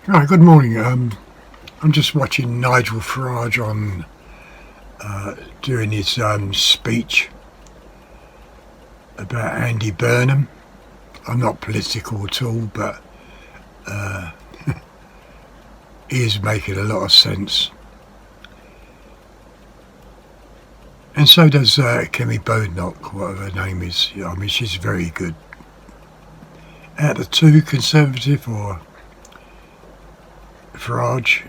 Right, good morning. I'm just watching Nigel Farage on doing his speech about Andy Burnham. I'm not political at all, but he is making a lot of sense. And so does Kemi Badenoch, whatever her name is. I mean, she's very good. Out of the two, Conservative or Farage,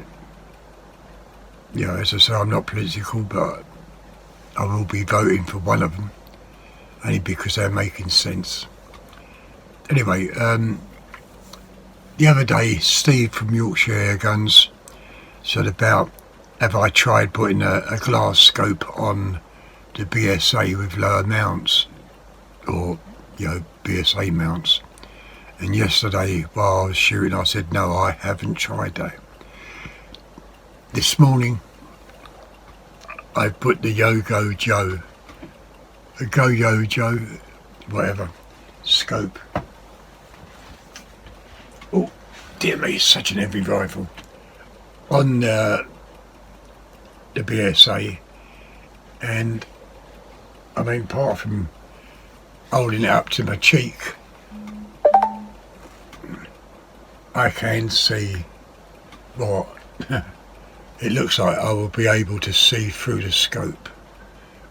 as I say, I'm not political, but I will be voting for one of them, only because they're making sense. Anyway, the other day, Steve from Yorkshire Air Guns said about, have I tried putting a glass scope on the BSA with lower mounts, or, BSA mounts. And yesterday, while I was shooting, I said, no, I haven't tried that. This morning, I put the Yo-Go Joe, whatever, scope. Oh, dear me, it's such an heavy rifle. On the BSA, and I mean, apart from holding it up to my cheek, I can see what it looks like. I will be able to see through the scope,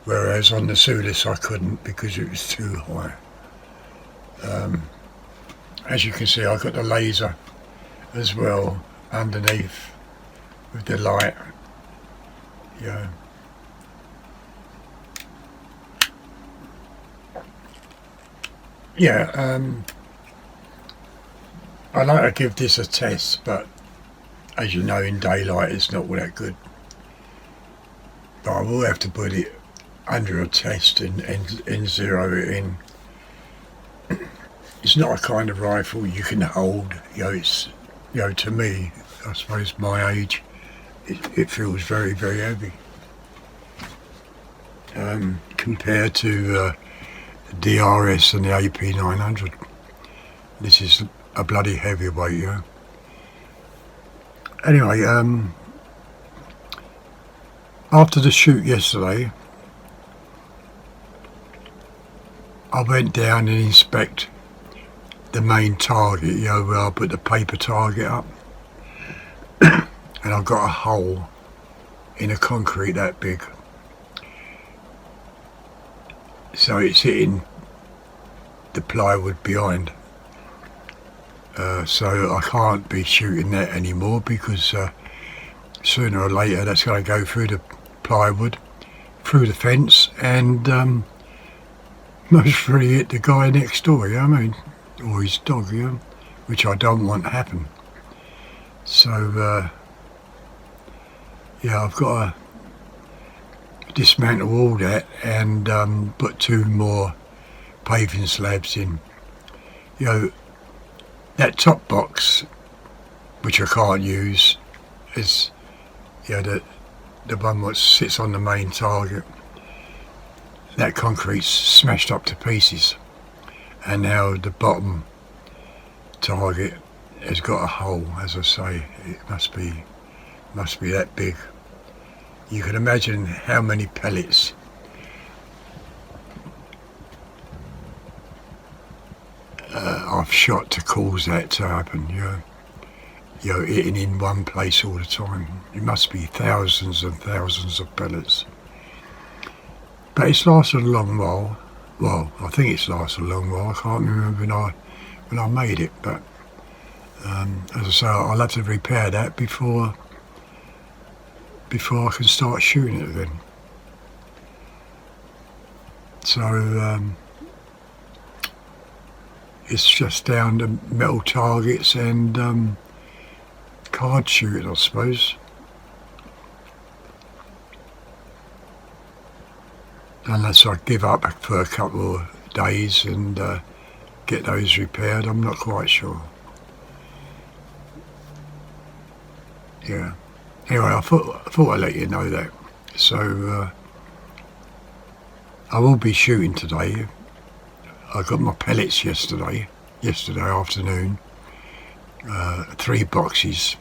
whereas on the Sulis I couldn't because it was too high. As you can see, I've got the laser as well underneath with the light. I like to give this a test, but as you know, in daylight it's not all that good. But I will have to put it under a test and zero it in. It's not a kind of rifle you can hold. It's to me, I suppose my age, it feels very, very heavy compared to DRS and the AP900. This is a bloody heavyweight, Anyway, after the shoot yesterday, I went down and inspect the main target, where I put the paper target up, and I've got a hole in the concrete that big. So it's hitting the plywood behind. So I can't be shooting that anymore because sooner or later that's going to go through the plywood, through the fence, and most really hit the guy next door, or his dog, which I don't want to happen. So, I've got to dismantle all that and put two more paving slabs in. That top box, which I can't use, is the one that sits on the main target. That concrete's smashed up to pieces, and now the bottom target has got a hole. As I say, it must be that big. You can imagine how many pellets I've shot to cause that to happen. Hitting in one place all the time. It must be thousands and thousands of pellets. But it's lasted a long while. Well, I think it's lasted a long while. I can't remember when I made it, but as I say, I'll have to repair that before I can start shooting it again. So it's just down to metal targets and card shooting, I suppose. Unless I give up for a couple of days and get those repaired, I'm not quite sure. Yeah. Anyway, I thought I'd let you know that. So I will be shooting today. I got my pellets yesterday afternoon, 3 boxes,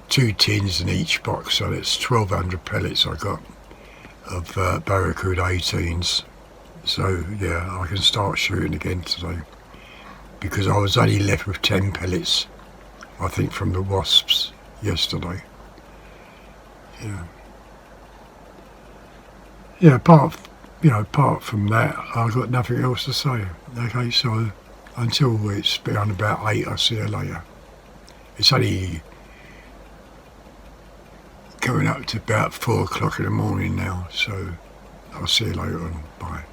2 tins in each box, so that's 1,200 pellets I got of Barracuda 18s. So yeah, I can start shooting again today, because I was only left with 10 pellets, I think, from the wasps yesterday. Yeah, apart from that, I've got nothing else to say. Okay, so until it's beyond about 8, I'll see you later. It's only going up to about 4 o'clock in the morning now, so I'll see you later on. Bye.